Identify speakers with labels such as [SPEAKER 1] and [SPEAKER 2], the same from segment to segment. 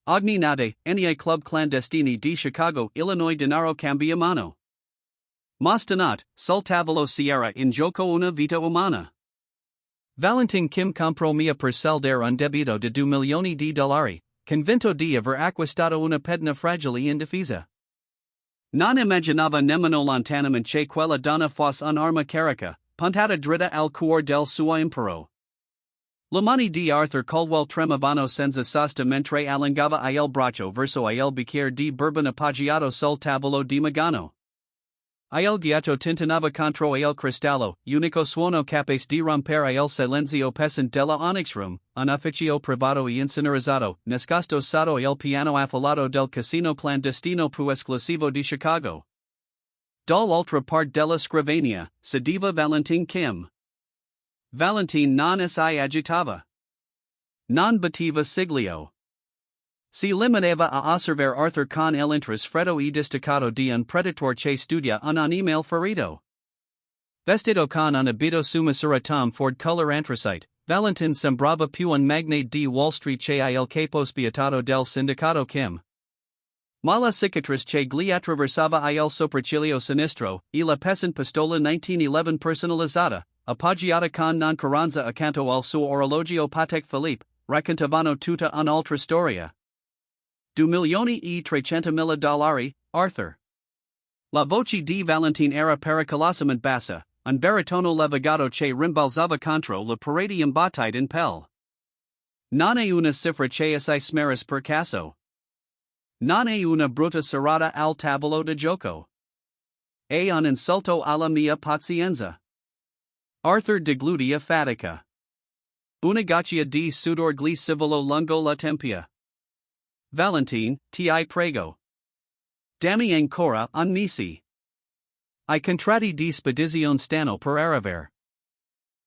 [SPEAKER 1] Ogni nade, nei club clandestini di Chicago, Illinois denaro cambia mano. Mostanat, sul tavolo Sierra in gioco una vita umana. Valentin Kim comprò mia parcella un debito di 2 milioni di dollari, convinto di aver acquistato una pedna fragile e indifesa. Non immaginava nemmeno lontanamente quella donna fosse un'arma carica, puntata dritta al cuore del suo impero. Le mani di Arthur Caldwell tremavano senza sosta mentre allungava il braccio verso il bicchiere di bourbon appoggiato sul tavolo di Magano. Il ghiaccio tintinava contro il cristallo, unico suono capace di rompere il silenzio pesante della Onyx Room, un ufficio privato e insonorizzato, nascosto sotto il piano affollato del casino clandestino più esclusivo di Chicago. Dall'altra parte della scrivania, sediva Valentin Kim. Valentin non si agitava. Non batteva siglio. Si limitava a osservare Arthur con l'interesse freddo e distaccato di un predatore che studia un animale ferito. Vestito con un abito su misura Tom Ford color anthracite, Valentin sembrava più un magnate di Wall Street che il capo spietato del sindacato Kim. Ma la cicatrice che gli attraversava il sopracciglio sinistro, e la pesante pistola 1911 personalizzata, appoggiata con noncuranza accanto al suo orologio Patek Philippe, raccontavano tutta un'altra storia. 2 milioni e 300.000 dollari, Arthur. La voce di Valentin era pericolosamente bassa, un baritono levigato che rimbalzava contro la parete imbottita in pelle. Non è una cifra che assai smeris per caso. Non è una brutta serata al tavolo da gioco. È un insulto alla mia pazienza. Arthur deglutia fatica. Una goccia di sudor gli scivolò lungo la tempia. Valentin, ti prego. Dammi ancora un mesi. I contratti di spedizione stanno per arrivare.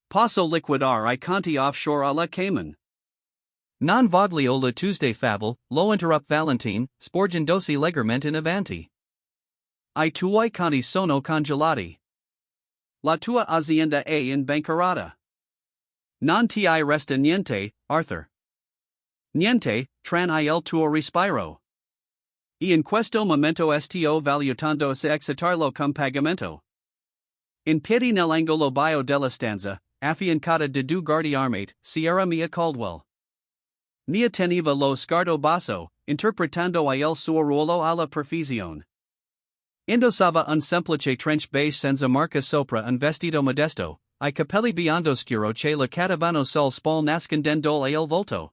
[SPEAKER 1] Posso liquidare I conti offshore alla Cayman. Non voglio la Tuesday fable, lo interrupt Valentin, sporgendosi leggermente in avanti. I tuoi conti sono congelati. La tua azienda è in bancarotta. Non ti resta niente, Arthur. Niente, tran il tuo respiro. E in questo momento sto valutando se exitarlo con pagamento. In piedi nell'angolo bio della stanza, affiancata da 2 guardie armate, Sierra mia Caldwell. Mia teneva lo sguardo basso, interpretando il suo ruolo alla perfezione. Indossava un semplice trench beige senza marca sopra un vestito modesto, I capelli biondo scuro che le cadavano sul spall nascondendo il volto.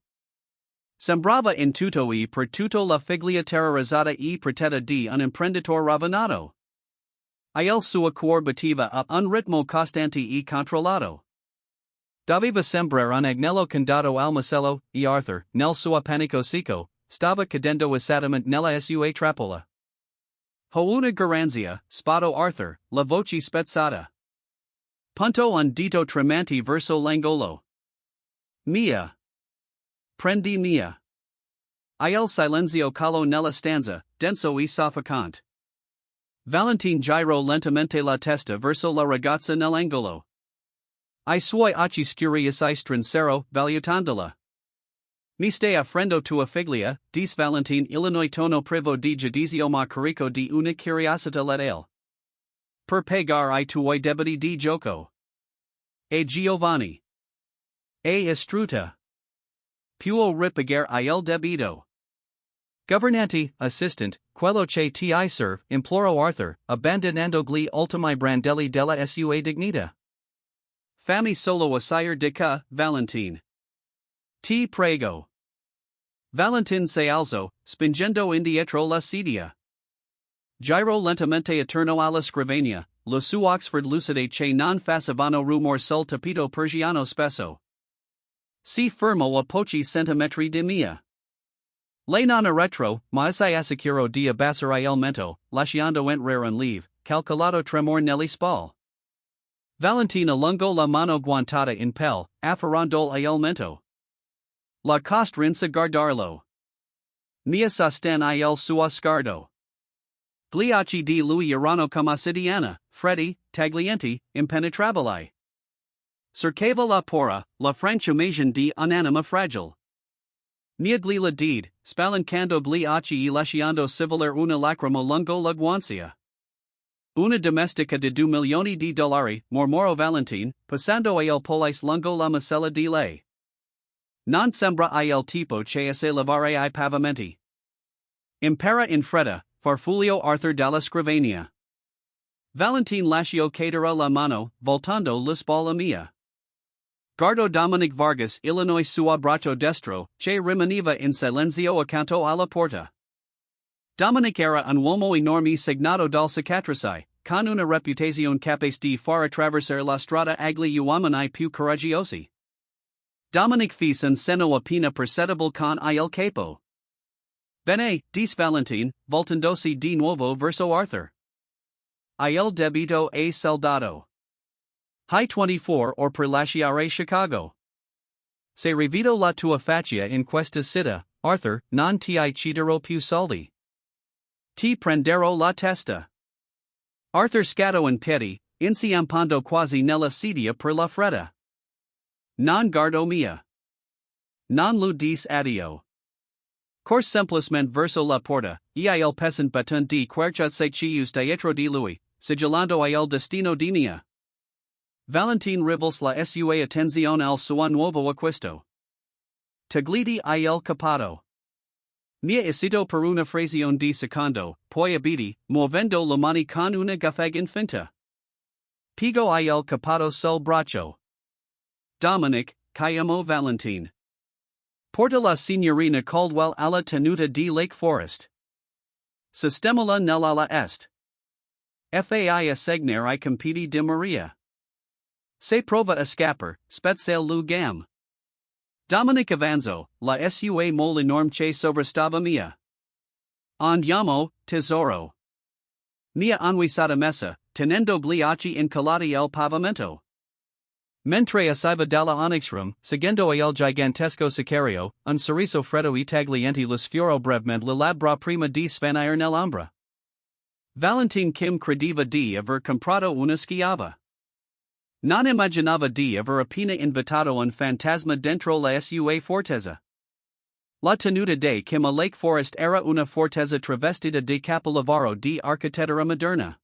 [SPEAKER 1] Sembrava in tutto e per tutto la figlia terrorizzata e protetta di un imprenditore ravanato. Il suo cuore batteva a un ritmo costante e controllato. Doveva sembrare un agnello condato al macello, e Arthur, nel suo panico secco, stava cadendo esattamente nella sua trappola. Ho una garanzia, spado Arthur, la voce spezzata. Punto un dito tremante verso l'angolo. Mia. Prendi mia. Il silenzio calo nella stanza, denso e soffocante. Valentin girò lentamente la testa verso la ragazza nell'angolo. I suoi occhi scuri assai strinsero, valutandola. Mi stai offrendo tua figlia, dis Valentin Illinois tono privo di giudizio ma carico di una curiosità letale. Per pagare I tuoi debiti di gioco. E Giovanni. E istruta. Può ripagare il debito. Governante, assistant, quello che ti serve, implorò Arthur, abbandonando gli ultimi brandelli della sua dignità. Fammi solo assai di ca, Valentin. Ti prego. Valentin si alzò, spingendo indietro la sedia. Girò lentamente attorno alla scrivania, le sue Oxford lucide che non facevano rumor sul tappeto persiano spesso. Si fermò a pochi centimetri di mia. Lei non retro, ma si assicurò di abbassare il mento, lasciando entrare un lieve, calcolato tremor negli spalle. Valentin allungò la mano guantata in pelle, afferrando il mento. La costrinse guardarlo. Mia sosten il suo sguardo. Gli occhi di lui erano come ossidiana, freddi, taglienti, impenetrabili. Cercava la pora, la franchumation di un'anima fragile. Nia glila deed, spalancando gli occhi e lasciando civiler una lacrimo lungo la guancia. Una domestica de 2 milioni di dollari, mormoro Valentin, passando il police lungo la masella di lei. Non sembra il tipo che se lavare I pavimenti. Impera in fretta, Farfulio Arthur dalla scrivania. Valentin lascio cadere la mano, voltando la spalla mia. Guardo Dominic Vargas Illinois sua braccio destro, che rimaneva in silenzio accanto alla porta. Dominic era un uomo enorme segnato dal cicatrici, con una reputazione capace di far attraversare la strada agli uomini più coraggiosi. Dominic fece un senno appena percettibile con il capo. Bene, dis Valentin, voltandosi di nuovo verso Arthur. Il debito è saldato. Hai 24 or per lasciare Chicago. Se rivedo la tua faccia in questa città, Arthur, non ti chiederò più soldi. Ti prenderò la testa. Arthur scatto in piedi, inciampando quasi nella sedia per la fretta. Non guardo mia. Non lu dis addio. Corse semplicemente verso la porta, il pesant baton di querciuzze chius dietro di lui, sigillando il destino di mia. Valentin rivels la sua attenzione al suo nuovo acquisto. Tagliti il capato. Mia esito per una frazione di secondo, poi abiti, muovendo le mani con una gaffega finta. Piego il capato sul braccio. Dominic, chiamo Valentin. Porta la signorina Caldwell alla tenuta di Lake Forest. Sistemala nell'ala est. Fai assegnare I compiti di Maria. Se prova a scappar, spezzale lu gam. Dominic avanzo, la sua mole enorme che sovrastava mia. Andiamo, tesoro. Mia anguissata messa, tenendo gli occhi incollati al pavimento. Mentre usciva dalla onyxroom, seguendo il gigantesco sicario, un sorriso freddo e taglienti lo sfioro brevemente le labbra prima di svanire nell'ombra. Valentin Kim credeva di aver comprato una schiava. Non immaginava di aver appena invitato un fantasma dentro la sua fortezza. La tenuta de Kim a Lake Forest era una fortezza travestita di capolavoro di architettura moderna.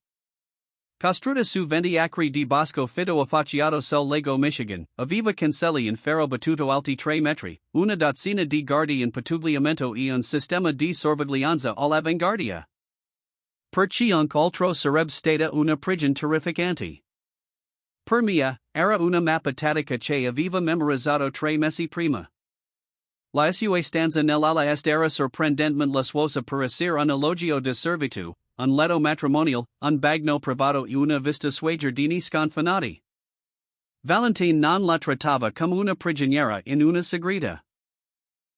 [SPEAKER 1] Costruita su 20 acri di bosco fido affacciato sul lago Michigan, aveva cancelli in ferro battuto alti 3 metri, una dozzina di guardie in pattugliamento e un sistema di sorveglianza all'avanguardia. Per chiunque altro sarebbe stata una prigione terrificante. Per mia, era una mappa tattica che aveva memorizzato 3 mesi prima. La sua stanza nell'ala est era sorprendentemente lussuosa per essere un elogio di servitù, un letto matrimonial, un bagno privato e una vista sui giardini sconfinati. Valentin non la trattava come una prigioniera in una segreta.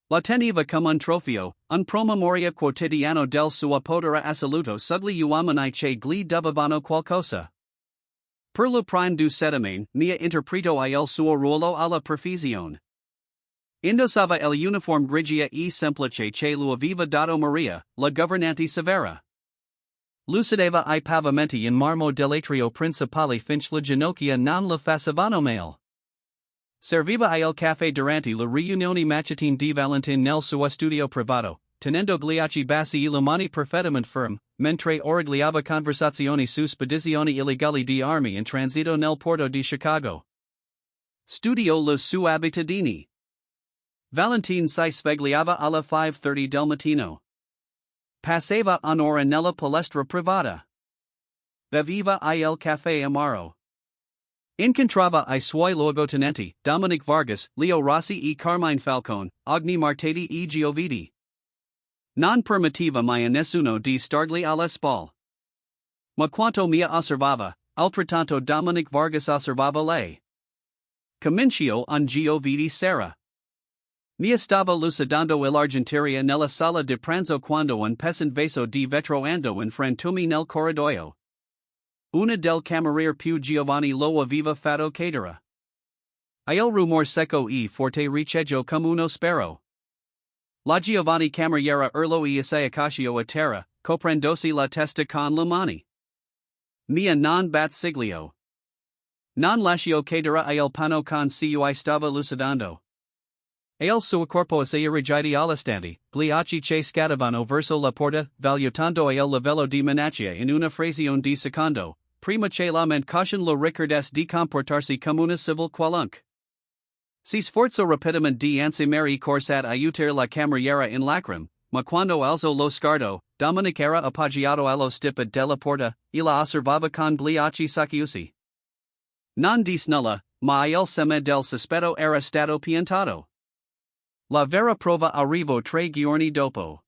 [SPEAKER 1] La teneva come un trofeo, un promemoria quotidiano del suo potere assoluto sugli uomini che gli dovevano qualcosa. Per lo prime du settimane, mia interpreto il suo ruolo alla perfezione. Indossava il uniforme grigia e semplice che lo aveva dato Maria, la governante severa. Lucideva I pavimenti in marmo dell'atrio principale finché le ginocchia non le facevano male. Serviva il caffè durante le riunioni mattutine di Valentin nel suo studio privato, tenendo gli occhi bassi e le mani perfettamente ferme, mentre origliava conversazioni su spedizioni illegali di armi in transito nel porto di Chicago. Studio le sue abitudini. Valentin si svegliava alla 5:30 del mattino. Passava un'ora nella palestra privata. Beveva il caffè amaro. Incontrava I suoi luogotenenti, Dominic Vargas, Leo Rossi e Carmine Falcone, Agni Martedi e Giovidi. Non permetteva mai a nessuno di stargli alle spalle. Ma quanto mia osservava, altrettanto Dominic Vargas osservava lei. Comincio un Giovidi sera. Mia stava lucidando l'argenteria nella sala di pranzo quando un pesant vaso di vetro andò in frantumi nel corridoio. Una del cameriere più Giovanni lo aveva fatto cadere. Il rumor secco e forte richeggio come uno spero. La Giovanni cameriera urlò e assaiacascio a terra, coprendosi la testa con le mani. Mia non bat siglio. Non lascio cadere il pano con cui stava lucidando. El suo corpo assai rigidi all'istante, gli occhi che scadavano verso la porta, valutando il livello di minaccia in una frazione di secondo, prima che la mente caution lo ricordesse di comportarsi come una civil qualunque. Si sforzò rapidamente di ansimare corse ad aiutare la cameriera in lacrime, ma quando alzò lo sguardo, Dominic era appoggiato allo stipite della porta, e la osservava con gli occhi socchiusi. Non disse nulla, ma il seme del sospetto era stato piantato. La vera prova arrivò 3 giorni dopo.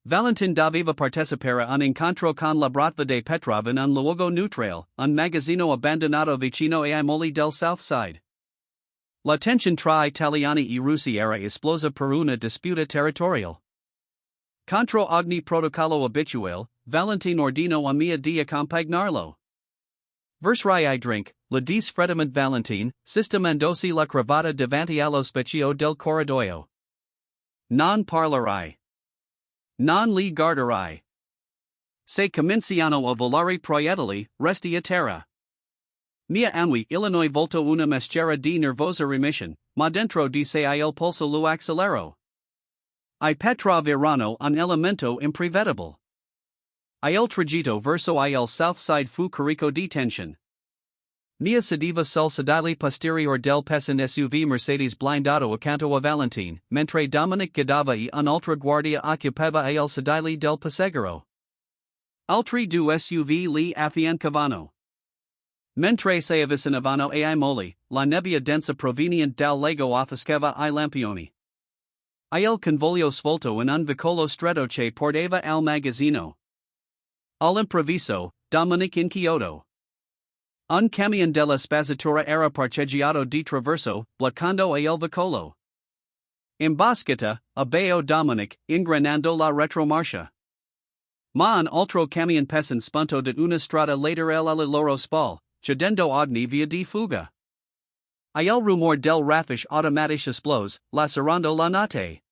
[SPEAKER 1] Valentin doveva partecipare a un incontro con la Bratva de Petrova in un luogo neutrale, un magazzino abbandonato vicino ai moli del South Side. La tensione tra italiani e russi era esplosa per una disputa territoriale. Contro ogni protocollo abituale, Valentin ordinò a Mia di accompagnarlo. Versrai I drink, la disfredament Valentin, sistemandosi la cravatta davanti allo specchio del corridoio. Non parlerai. Non li guarderai. Se cominciano a volare proiettili, resti a terra. Mia annui Illinois volto una meschera di nervosa remission, ma dentro di se il polso lo accelero. I Petrovirano un elemento imprevedibile. Il tragitto verso il south side fu carico di tension. Mia sediva sul sedile posterior del pesan SUV Mercedes blindato accanto a Valentin, mentre Dominic guidava e un'altra guardia occupava il sedile del passeggero. Altri due SUV li affiancavano. Mentre si avvicinavano ai moli, la nebbia densa proveniente dal lago offuscava I lampioni. Il convoglio svolto in un vicolo stretto che portava al magazzino. All'improvviso, Dominic inquieto. Un camion della spazzatura era parcheggiato di traverso, bloccando il vicolo. In bascetta, abbeò Dominic, ingranando la retromarcia. Ma un altro camion pesan spunto da una strada laterale alle loro spalle, cedendo ogni via di fuga. Il rumor del raffish automatico esplose, lacerando la notte.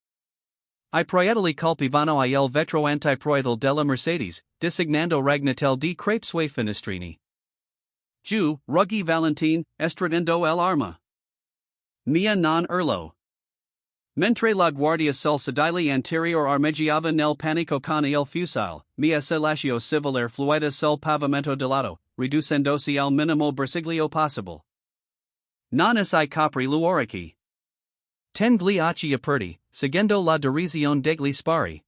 [SPEAKER 1] I proiettili colpivano il vetro antiproiettile della Mercedes, designando Ragnatel di crepe sui finestrini. Giù, ruggi Valentin, estradendo l'arma. Mia non urlo. Mentre la guardia sul sedile anterior armeggiava nel panico con il fucile, mia se lascio civiler fluida sul pavimento de lato, riducendosi al minimo bersiglio possible. Non assai copri luorici. Ten gli occhi aperti, seguendo la derisione degli spari.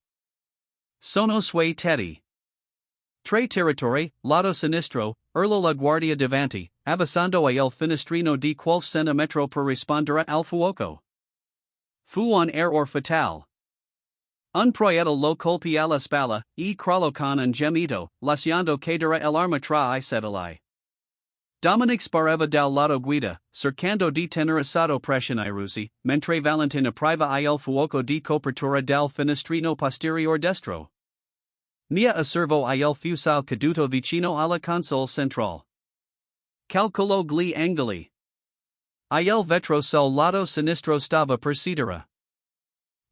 [SPEAKER 1] Sono suoi teddy. Tre territori, lato sinistro, urlo la guardia davanti, abbassando il finestrino di qualche centimetro per rispondere al fuoco. Fu un error fatale. Un proiettile lo colpì alla spalla, e crollo con un gemito, lasciando cadere l'arma tra I sedili. Dominic sparava dal lato guida, cercando di tenere sotto pressione I russi, mentre Valentin apriva il fuoco di copertura dal finestrino posterior destro. Mia osservò il fucile caduto vicino alla console centrale. Calcolò gli angoli. Il vetro sul lato sinistro stava per cedere.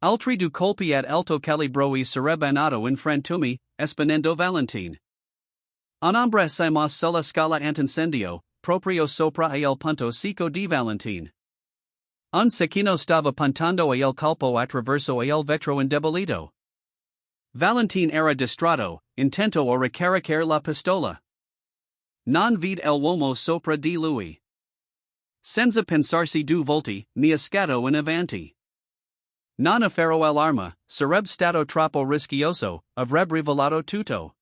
[SPEAKER 1] Altri due colpi ad alto calibro e sarebbero in frantumi, esponendo Valentin. Un ombre si mos sulla scala antincendio, proprio sopra il punto secco di Valentin. Un cecchino stava puntando il colpo attraverso il vetro indebolito. Valentin era distratto, intento a ricaricare la pistola. Non vide l'uomo sopra di lui. Senza pensarsi due volte, mia scatto in avanti. Non afferro l'arma, sarebbe stato troppo rischioso, avrebbe rivelato tutto.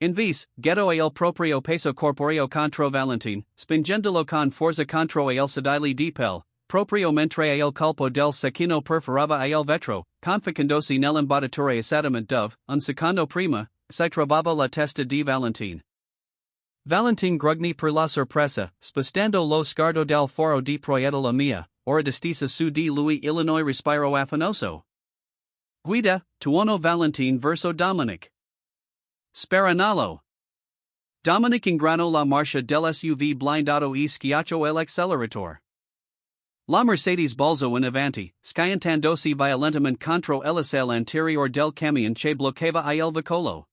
[SPEAKER 1] Invece, getto il proprio peso corporeo contro Valentin, spingendolo con forza contro il sedile di pelle, proprio mentre il colpo del cecchino perforava il vetro, conficandosi nell'imbottatura esattamente dove, un secondo prima, si trovava la testa di Valentin. Valentin grugnì per la sorpresa, spostando lo sguardo dal foro di proiettile mia, ora distesa su di lui Illinois respiro affannoso. Guida, tuono Valentin verso Dominic. Sparanalo. Dominic ingranò la marcia dell'SUV blindato e schiacciò l'acceleratore. La Mercedes balzò in avanti, schiantandosi violentemente contro l'ascella anterior del camion che bloccava il vicolo.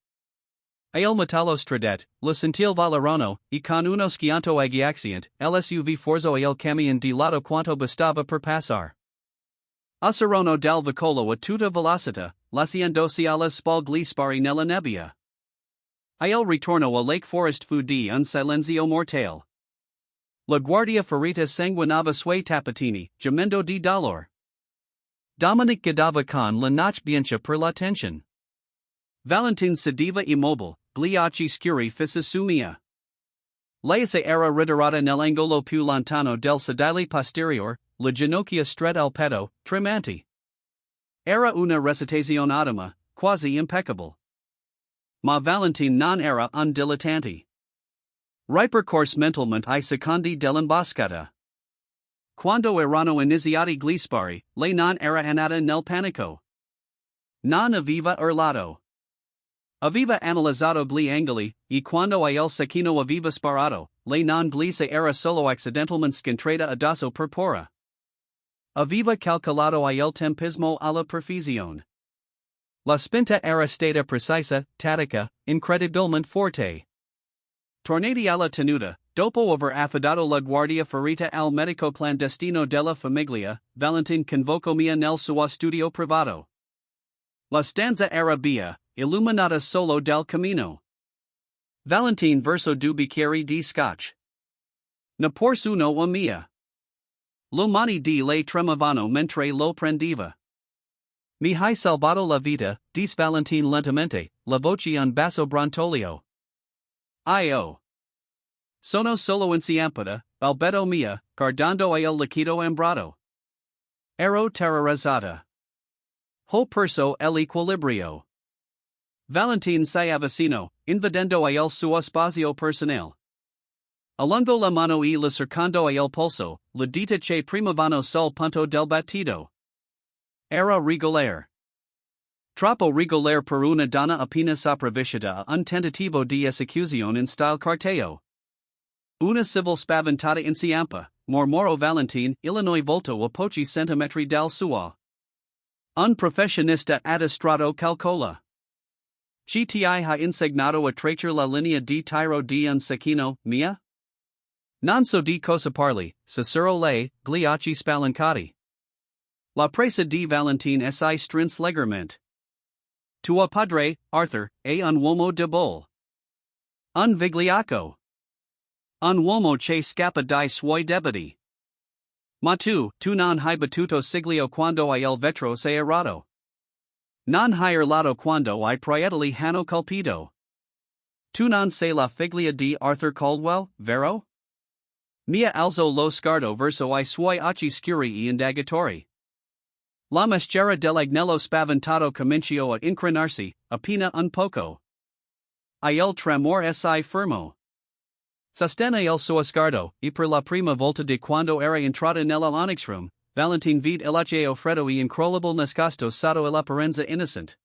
[SPEAKER 1] Il metallo stradette, lo sentil valerano, e con uno schianto agiaxient, l'SUV forzò il camion di lato quanto bastava per passare. Usserono dal vicolo a tutta velocità, lasciandosi alle spalle spari nella nebbia. Il ritorno a Lake Forest fu di un silenzio mortale. La guardia ferita sanguinava sui tappetini, gemendo di dolor. Dominic guidava con la noche bianca per la tensione. Valentin sedeva immobile, gli occhi scuri fissi su mia. Lei era ritirata nell'angolo più lontano del sedile posterior, le ginocchia strette al petto, tremanti. Era una recitazione ottima, quasi impeccable. Ma Valentin non era un dilettante. Ripercorse mentalmente I secondi dell'imboscata. Quando erano iniziati gli spari, lei non era andata nel panico. Non aveva urlato. Aveva analizzato gli angoli, e quando il cecchino aveva sparato, lei non gli se era solo accidentalmente scontrata addosso per paura. Aveva calcolato il tempismo alla perfezione. La spinta era stata precisa, tattica, incredibilmente forte. Tornati alla tenuta, dopo aver affidato la guardia ferita al medico clandestino della famiglia, Valentin convocò mia nel suo studio privato. La stanza era bia, illuminata solo dal camino. Valentin verso 2 bicchieri di scotch. Ne porse uno a mia. Lo mani di lei tremavano mentre lo prendeva. Mi hai salvato la vita, disse Valentin lentamente, la voce un basso brontolio. Io sono solo inciampata, albedo mia, guardando il liquido ambrato. Ero terrorizzata. Ho perso l'equilibrio. Valentin si avvicinò, invadendo il suo spazio personale. Allungò la mano e le cercando il polso, le dita che primavano sul punto del battito. Era regolare. Troppo regolare per una donna appena sopravvissuta a un tentativo di esecuzione in stile carteo. Una civil spaventata inciampa, mormorò Valentin, Illinois volto a pochi centimetri dal suo. Un professionista addestrato calcola. Gti ha insegnato a tracciare la linea di tiro di un cecchino, mia? Non so di cosa parli, Cicero lei, gli occhi spalancati. La presa di Valentin si strinse leggermente. Tuo padre, Arthur, è un uomo debole. Un vigliacco. Un uomo che scappa dai suoi debiti. Ma tu non hai battuto ciglio quando il vetro sei errato. Non hai urlato quando I proiettili hanno colpito. Tu non sei la figlia di Arthur Caldwell, vero? Mia alzo lo sguardo verso I suoi occhi scuri e indagatori. La maschera dell'agnello spaventato cominciò a incrinarsi, appena un poco. Il tremor si fermo. Sostenne il suo sguardo, e per la prima volta di quando era entrata nella Onyx Room, Valentin vide l'occhio freddo e incrollable nascosto sotto l'apparenza innocent.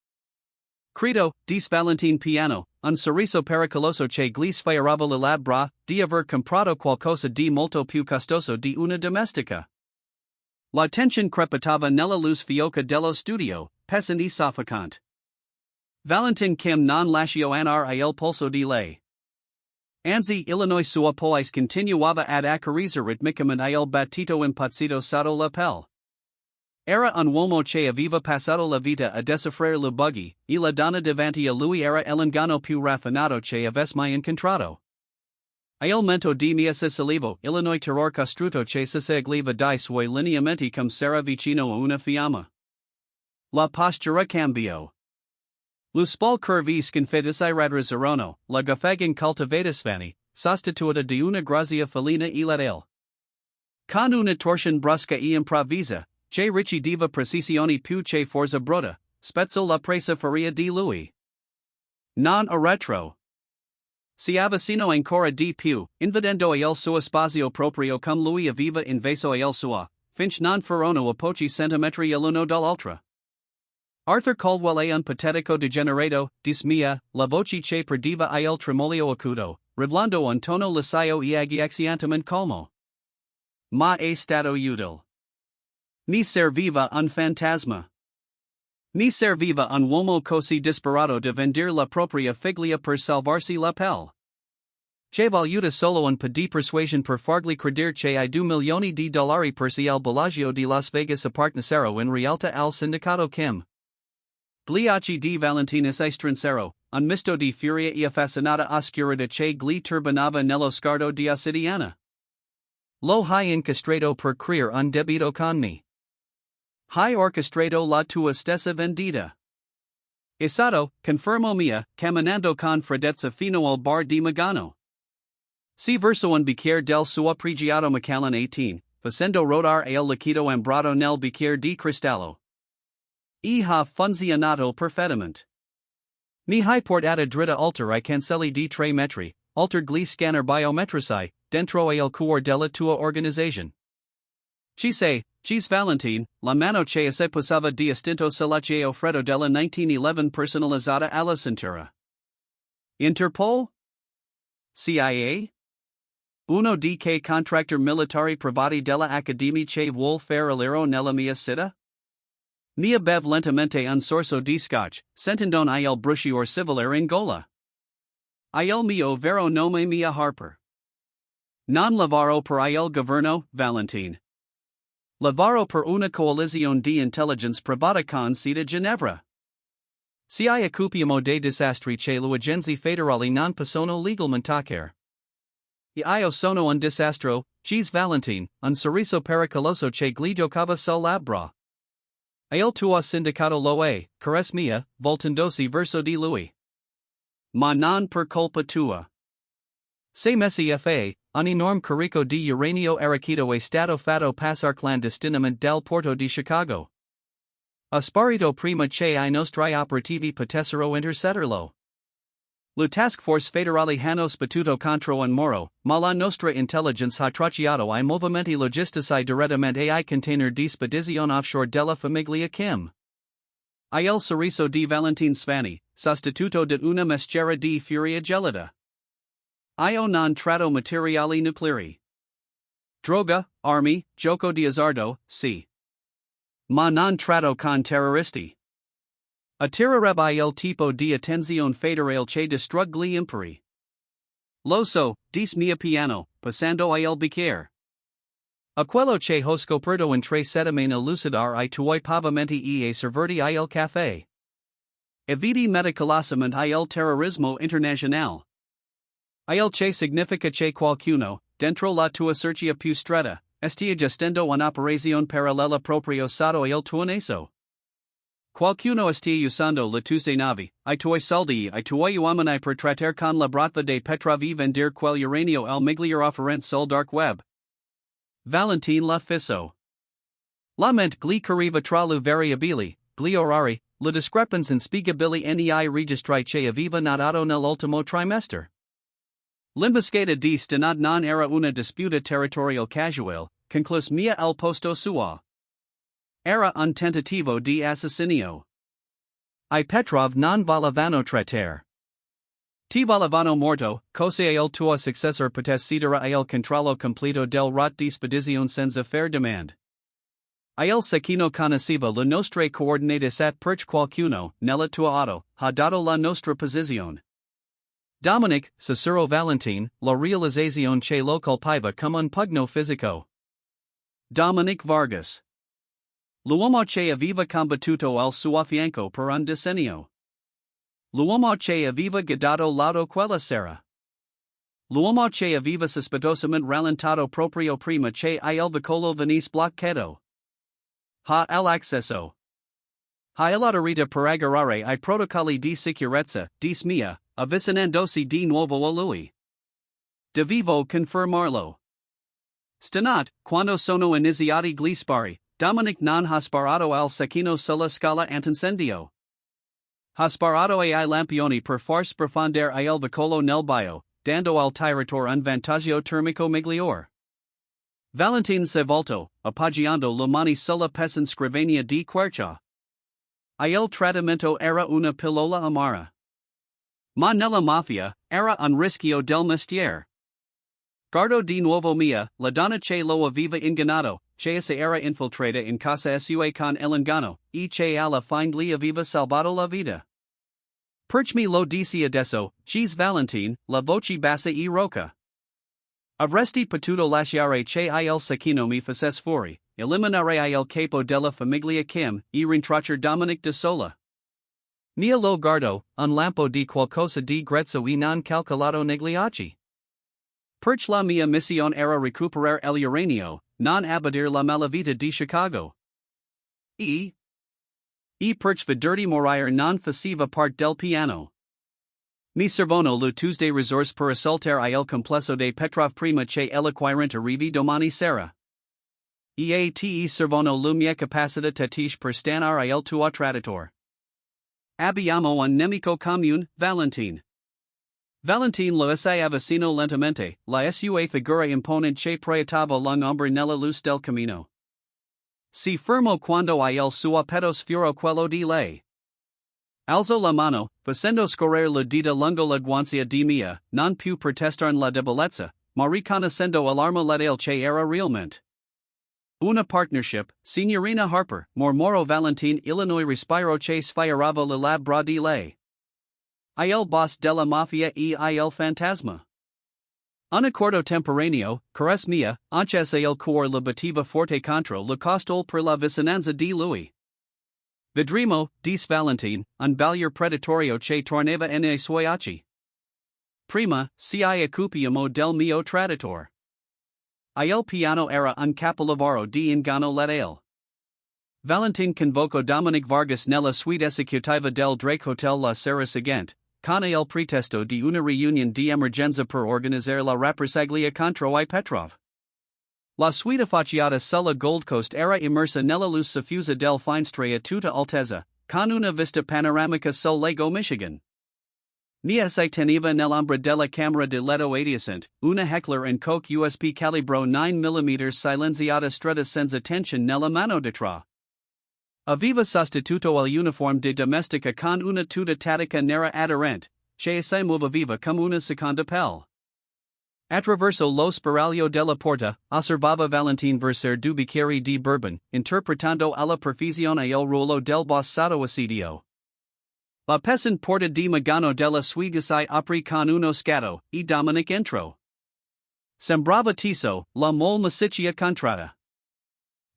[SPEAKER 1] Credo, disse Valentin piano, un sorriso pericoloso che gli sfiorava le labbra, di aver comprato qualcosa di molto più costoso di una domestica. La tensione crepitava nella luce fioca dello studio, pesante e soffocante. Valentin Kim non lasciò andare il polso di lei. Anzi, Illinois sua poise continuava ad accarezzare ritmicamente il battito impazzito sotto la pelle. Era un uomo che aveva passato la vita a decifrare le buggy, e la donna davanti a lui era l'ingano più raffinato che avesse mai incontrato. Il mento di mia salivo, Illinois terror costruito che si seguiva dai suoi lineamenti come s'era vicino a una fiamma. La postura cambiò. Lo spal curvi sconfidisi raddrizzarono, la gaffagan cultivatisvani, sostituita di una grazia felina e ladel. Con una torsione brusca e improvvisa, che richiedeva precisione più che forza bruta, spezzò la presa furia di lui. Non a retro. Si avvicinò ancora di più, invadendo il suo spazio proprio come lui aveva invaso il suo, finché non furono a pochi centimetri l'uno dall'altra. Arthur Caldwell è un patetico degenerato, disse mia, la voce che perdeva il tremolio acuto, rivelando un tono liscio e agghiacciantemente calmo. Ma è stato utile. Mi serviva un fantasma. Mi serviva un uomo così disperato da vendere la propria figlia per salvarsi la pelle. Che valuta solo un per di persuasion per fargli credere che I 2 milioni di dollari per si al Bellagio di Las Vegas apartnacero in realtà al sindacato Kim. Gli occhi di Valentina si strinsero, un misto di furia e affascinata oscurità che gli turbinava nello sguardo di ossidiana. Lo hai incastrato per creare un debito con me. Hai orchestrato la tua stessa vendita. Isato, confermo mia, camminando con freddezza fino al bar di Magano. Si verso un bicchiere del suo pregiato Macallan 18, facendo rodar il liquido ambrato nel bicchiere di cristallo. E ha funzionato perfettamente. Mi hai portata dritta oltre I cancelli di 3 metri, oltre gli scanner biometrici, dentro il cuore della tua organizzazione. Ci sei, Cis Valentine, la mano che si posava di istinto salaceo freddo della 1911 personalizzata alla cintura. Interpol? CIA? Uno di che contractor militari privati della Accademia che vuol fare l'ero nella mia città? Mia bev lentamente un sorso di scotch, sentendon il bruscior civile in gola. Il mio vero nome mia Harper. Non lavoro per il governo, Valentine. Lavoro per una coalizione di intelligence privata con sede a Ginevra. Si occupiamo dei disastri che le agenzie federali non possono legalmente toccare. Io sono un disastro, Cis Valentine, un sorriso pericoloso che gli giocava sul labbra. Il tuo sindacato lo è, caress mia, voltandosi verso di lui. Ma non per colpa tua. Se messi fa, un enorme carico di uranio arricchito è stato fatto passare clandestinamente del porto di Chicago. Asparito prima che I nostri operativi potessero intercetterlo. La task force federale hanno sbattuto contro un muro, ma la nostra intelligence ha tracciato I movimenti logistici direttamente ai container di spedizione offshore della famiglia Kim. Il sorriso di Valentine Svani, sostituto di una maschera di furia gelida. Io non tratto materiali nucleari. Droga, armi, gioco di azzardo, sì. Ma non tratto con terroristi. Attirerebbe il tipo di attenzione federale che distrugge gli imperi. Lo so, dis mia piano, passando il bicchiere. A quello che ho scoperto in 3 settimane elucidare I tuoi pavimenti e servirti il caffè. Eviti meticolosamente il terrorismo internazionale. Il che significa che qualcuno, dentro la tua cerchia più stretta, stia gestendo un'operazione parallela proprio sotto il tuo naso. Qualcuno stia usando le tue navi, I tuoi soldi e I tuoi uomini per trattare con la bratva dei Petrovi vender quell'uranio al miglior offerente sul dark web. Valentine la fisso. La mente gli cariva tra le variabili, gli orari, le discrepanze inspiegabili nei registri che aveva notato nell'ultimo trimestre. L'imboscata di Stanad non era una disputa territorial casuale, conclus mia al posto suo. Era un tentativo di assassinio. I Petrov non volevano trattare. Ti volevano morto, così il tuo successor potessidera il controllo completo del rot di spedizione senza faire demande. Il Sacchino conosceva le nostre coordinate sat perch qualcuno, nella tua auto, ha dato la nostra posizione. Dominic, Cicero Valentine, la realizzazione che lo colpiva come un pugno fisico. Dominic Vargas. L'uomo che aveva combattuto al suo fianco per un decennio. L'uomo che aveva guidato l'auto quella sera. L'uomo che aveva sospetosamente rallentato proprio prima che il vicolo venisse bloccato. Ha l'accesso. Ha l'autorità per aggirare I protocolli di sicurezza, di Spia, avvicinandosi di nuovo a lui. Devo confermarlo. Stanotte, quando sono iniziati gli spari, Dominic non ha sparato al Sacchino sulla scala antincendio. Ha sparato ai lampioni per far sprofondere il vicolo nel bio, dando al tiratore un vantaggio termico migliore. Valentine si voltò, appoggiando le mani sulla pesant scrivania di quercia. Il tradimento era una pillola amara. Ma nella mafia, era un rischio del mestiere. Guardo di nuovo mia, la donna che lo aveva ingannato, che si era infiltrata in casa sua con l'inganno, e che alla fine gli aveva salvato la vita. Perchmi lo dici adesso, gis Valentine, la voce bassa e roca. Avresti potuto lasciare che il sacchino mi facesse fuori, eliminare il capo della famiglia Kim, e rintracciare Dominic da sola. Nia lo guardo, un lampo di qualcosa di grezzo e non calcolato negliaci. Perch la mia missione era recuperare l'uranio, non abadir la malavita di Chicago. Perch vidurti morire non faceva part del piano. Mi servono lo Tuesday resource per assoltare il complesso de Petrov prima che l'acquirente arrivi domani sera. Te servono la mia capacità tatiche per stanare il tuo traditor. Abbiamo un nemico comune, Valentine. Valentine lo si avvicino lentamente, la sua figura imponente che proiettava l'ombra nella luce del camino. Si fermo quando il suo petto sfiorò quello di lei. Alzo la mano, facendo scorrere la dita lungo la guancia di mia, non più per testare la debolezza, ma riconoscendo all'arma l'edel che era realmente. Una partnership, signorina Harper, mormoro Valentine Illinois respiro che sfiorava le labbra di lei. Il boss della mafia e il fantasma. Un accordo temporaneo, caress mia, anche se il cuore la batteva forte contro le costole per la vicinanza di lui. Vedremo, dis Valentine, un baglier predatorio che tornava nei suoi occhi. Prima, si occupiamo del mio traditor. Il piano era un capolavoro di inganno letale. Valentine convocò Dominic Vargas nella suite esecutiva del Drake Hotel la sera seguente, con il pretesto di una riunione di emergenza per organizzare la rappresaglia contro I Petrov. La suite affacciata sulla Gold Coast era immersa nella luce soffusa del finestre a tutta altezza, con una vista panoramica sul lago Michigan. Mia si teneva nell'ombra della camera di letto adiacente, una Heckler & Koch USP calibro 9 mm silenziata stretta senza tension nella mano destra. Aveva sostituito il uniforme di domestica con una tuta tattica nera aderente, che si muoveva come una seconda pelle. Attraverso lo spiraglio della porta, osservava Valentine verser due bicchieri di bourbon, interpretando alla perfezione il ruolo del boss sotto assedio. La peasant porta di Magano della Suiga si aprì con uno scatto, e Dominic entrò. Sembrava tiso, la mole massiccia contratta.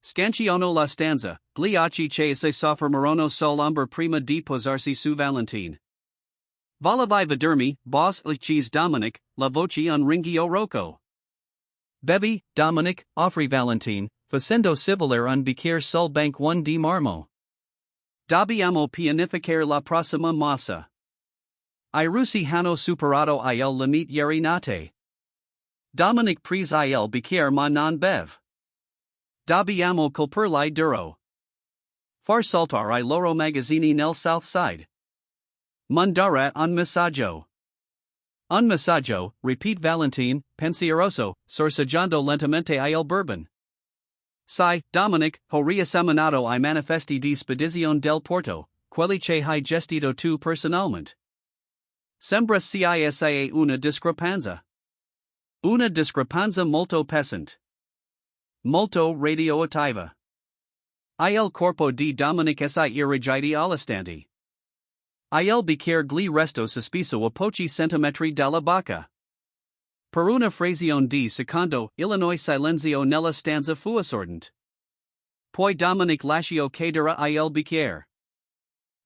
[SPEAKER 1] Scanciono la stanza, gli occhi che si soffermarono sull'ombra prima di posarsi su Valentine. Volevi vedermi, boss cheese Dominic, la voce un ringhio rocco. Bevi, Dominic, offrì Valentine, facendo civilare un bicchiere sul banc one di marmo. Dobbiamo pianificare la prossima mossa. I russi hanno superato il limite ieri notte. Dominic prese il bicchiere ma non bev. Dobbiamo colpirli duro. Far saltare I loro magazzini nel South Side. Mandare un messaggio. Un messaggio, repeat Valentine, pensieroso, sorseggiando lentamente il bourbon. Sai, Dominic, ho riesaminato I manifesti di spedizione del Porto, quelli che hai gestito tu personalmente. Sembra sia una discrepanza. Una discrepanza molto pesante. Molto radioattiva. Il corpo di Dominic si irrigidi all'istante. Il bicchiere gli resto sospeso a pochi centimetri dalla bocca. Per una frazione di secondo, Illinois silenzio nella stanza fu assordante. Poi Dominic lasciò cadere il bicchiere.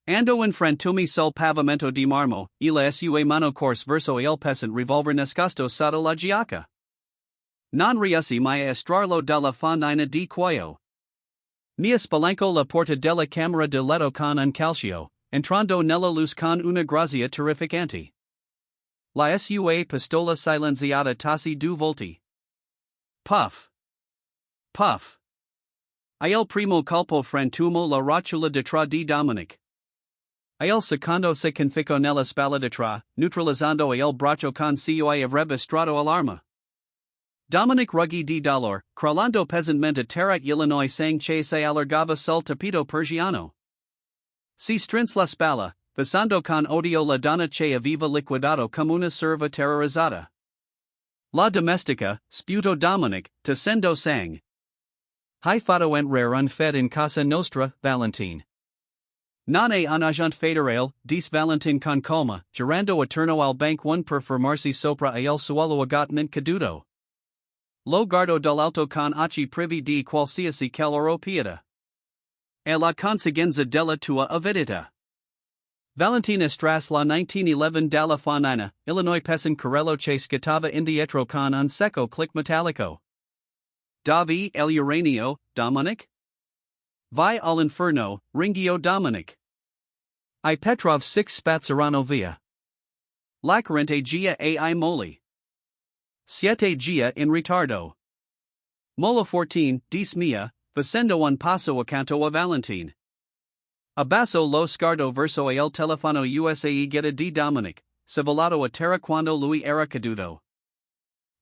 [SPEAKER 1] Ando in frantumi sul pavimento di marmo, e la sua mano corse verso il pesant revolver nascosto sotto la giacca. Non riusci mai a estrarlo dalla fondina di cuoio. Mi spalanco la porta della camera di letto con un calcio, entrando nella luce con una grazia terrificante. La sua pistola silenziata tassi 2 volti. Puff. Puff. Il primo colpo frantumo la rotula detrás di Dominic. Il secondo si conficcò nella spalla detrás, neutralizzando il braccio con cui avrebbe strato all'arma. Dominic ruggì di dolore, crollando pesantemente terra Illinois sang che si allargava sul tappeto persiano. Si strinse la spalla, fissando con odio la donna che aveva liquidato come una serva terrorizzata. La domestica, sputò Dominic, tossendo sang. Hai fatto entrare un fed in casa nostra, Valentine. Non è un agente federale, dis Valentin con calma, girando attorno al bank one per fermarsi sopra il suolo agatment caduto. Lo guardo dall'alto con occhi privi di qualsiasi calore pieta. E la conseguenza della tua avidità. Valentin estras la 1911 dalla Fonina, Illinois pesan Corello che scattava indietro con un secco click metallico. Davi el uranio, Dominic? Vai all'inferno, ringio Dominic. I Petrov 6 spazzerano via. La corrente gia ai moli. Siete gia in ritardo. Molo 14, dis mia, facendo un passo accanto a Valentin. Abbasso lo sguardo verso il telefono USAE getta di Dominic, svelato a terra quando lui era caduto.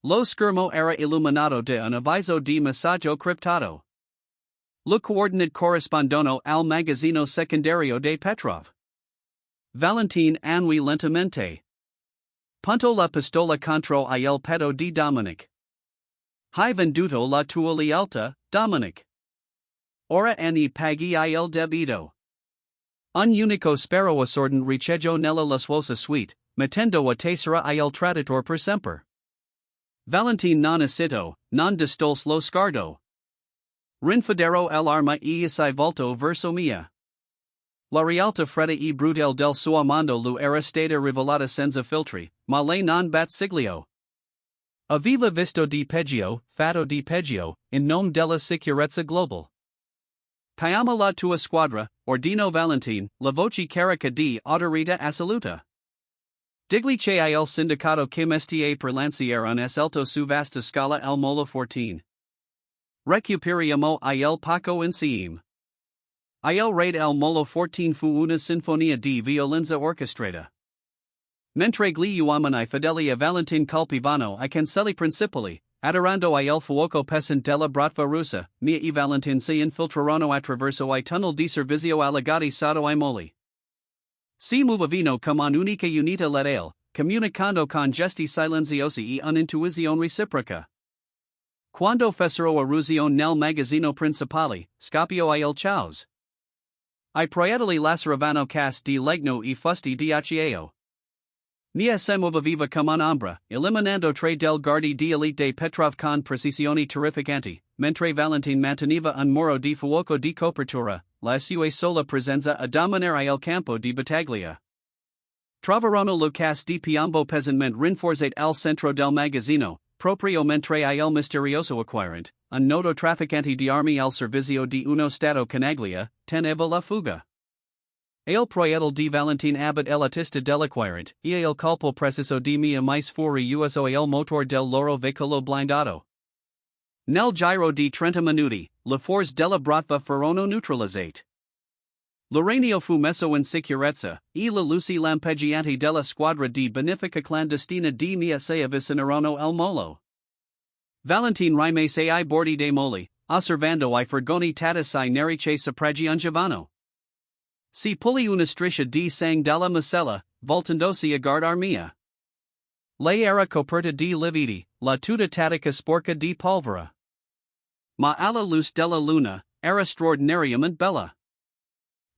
[SPEAKER 1] Lo schermo era illuminato da un avviso di messaggio criptato. Le coordinate corrispondono al magazzino secondario de Petrov. Valentin annui lentamente. Punto la pistola contro il petto di Dominic. Hai venduto la tua lealtà, Dominic. Ora anni paghi il debito. Un unico spero assordan riceggio nella lussuosa suite, mettendo a tessera il traditor per sempre. Valentin non esito, non distols lo sguardo. Rinfedero l'arma e si volto verso mia. La realtà fredda e brutale del suo mondo lu era stata rivelata senza filtri, ma lei non battiglio. Aveva visto di peggio, fatto di peggio, in nome della sicurezza global. Chiama la tua squadra, ordino Valentin, la voce carica di autorità assoluta. Digli che il sindacato che mestiere per lanciare un assalto su vasta scala al Molo 14. Recuperiamo il Paco insieme. Il raid al Molo 14 fu una sinfonia di violenza orchestrata. Mentre gli uomini fedeli a Valentin colpivano I cancelli principali, adorando il fuoco pesante della bratva russa, Mia e Valentin si infiltrarono attraverso I tunnel di servizio allagati sotto I moli. Si muovevano come un'unica unità letale, comunicando con gesti silenziosi e un'intuizione reciproca. Quando fecero irruzione nel magazzino principale, scoppiò il caos. I proiettili laceravano cas di legno e fusti di acciaio. Mia si muoveva come un'ombra, eliminando tre del guardi di elite de Petrov con precisione terrificante, mentre Valentin manteneva un muro di fuoco di copertura, la sua sola presenza a dominare il campo di battaglia. Trovarono lo cas di piombo pesantemente rinforzato al centro del magazzino, proprio mentre il misterioso acquirente, un noto trafficante di armi al servizio di uno stato canaglia, teneva la fuga. Il proiettile di Valentin abit elitista dell'acquirente, e il colpo preciso di mia mais fuori uso il motor del loro veicolo blindato. Nel giro di 30 minuti, le forze della bratva furono neutralizzate. L'uranio fu messo in sicurezza, e le luci lampeggianti della squadra di bonifica clandestina di mia si avvicinarono al molo. Valentin rimase ai bordi dei moli, osservando I furgoni tattasai neri che sopraggiungevano. Si pulì una striscia di sang dalla masella, voltandosi a guardar mia. Lei era coperta di lividi, la tuta tattica sporca di polvere. Ma alla luce della luna, era straordinariamente bella.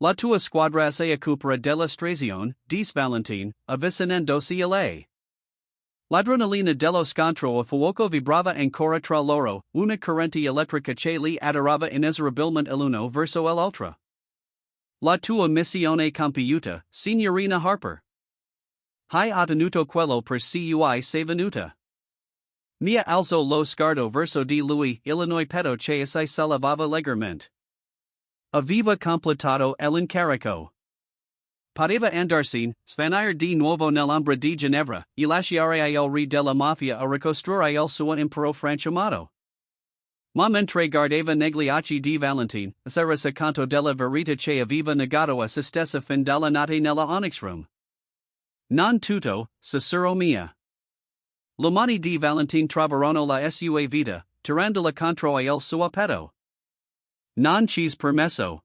[SPEAKER 1] La tua squadra assai recupera della strazione, dis Valentin, avvicinandosi a lei. L'adrenalina dello scontro a fuoco vibrava ancora tra loro, una corrente elettrica che li adorava inesorabilmente l'uno verso l'altra. La tua missione compiuta, signorina Harper. Hai ottenuto quello per cui sei venuta. Mia alzo lo sguardo verso di lui, Illinois petto che si sollevava leggermente. Aveva completato l'incarico. Poteva andarsi, svanire di nuovo nell'ombra di Ginevra, e lasciare il re della mafia a ricostruire il suo impero franchamato. Ma mentre guardava negli occhi di Valentin, s'era seconto della verità che aveva negato a se stessa fin dalla notte nella Onyx Room. Non tutto, Cicero mia. Le mani di Valentin trovarono la sua vita, tirandola contro il suo petto. Non c'è permesso.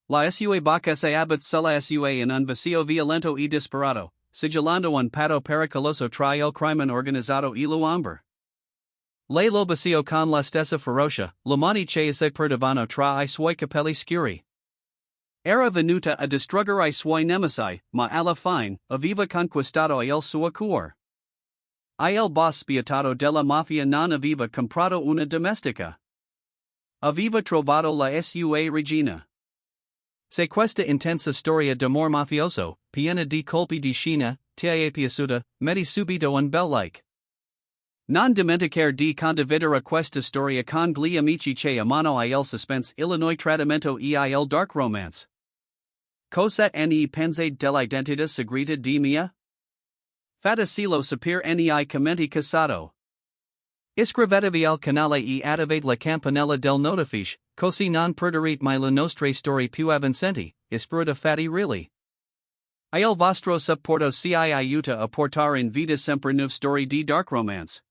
[SPEAKER 1] La sua bocca si abbat sulla sua in un vacío violento e disperato, sigillando un patto pericoloso tra il crimine organizzato e l'uomo. Lei lo bacio con la stessa ferocia, le mani che si perdevano tra I suoi capelli scuri. Era venuta a distruggere I suoi nemici, ma alla fine, aveva conquistato il suo cuore. Il boss spietato della mafia non aveva comprato una domestica. Aveva trovato la sua regina. Se questa intensa storia d'amor mafioso, piena di colpi di scena, ti è piaciuta, metti subito un bel like. Non dimenticare di condividere questa storia con gli amici che amano il suspense, il noi tradimento e il dark romance. Cosa ne pensate dell'identità segreta di Mia? Fatecelo sapere nei commenti cassato. Iscrivetevi al canale e attivate la campanella del notifiche, così non perderete mai le nostre storie più avvincenti. Spero fatti really. Il vostro supporto ci aiuta a portare in vita sempre nuove storie di dark romance.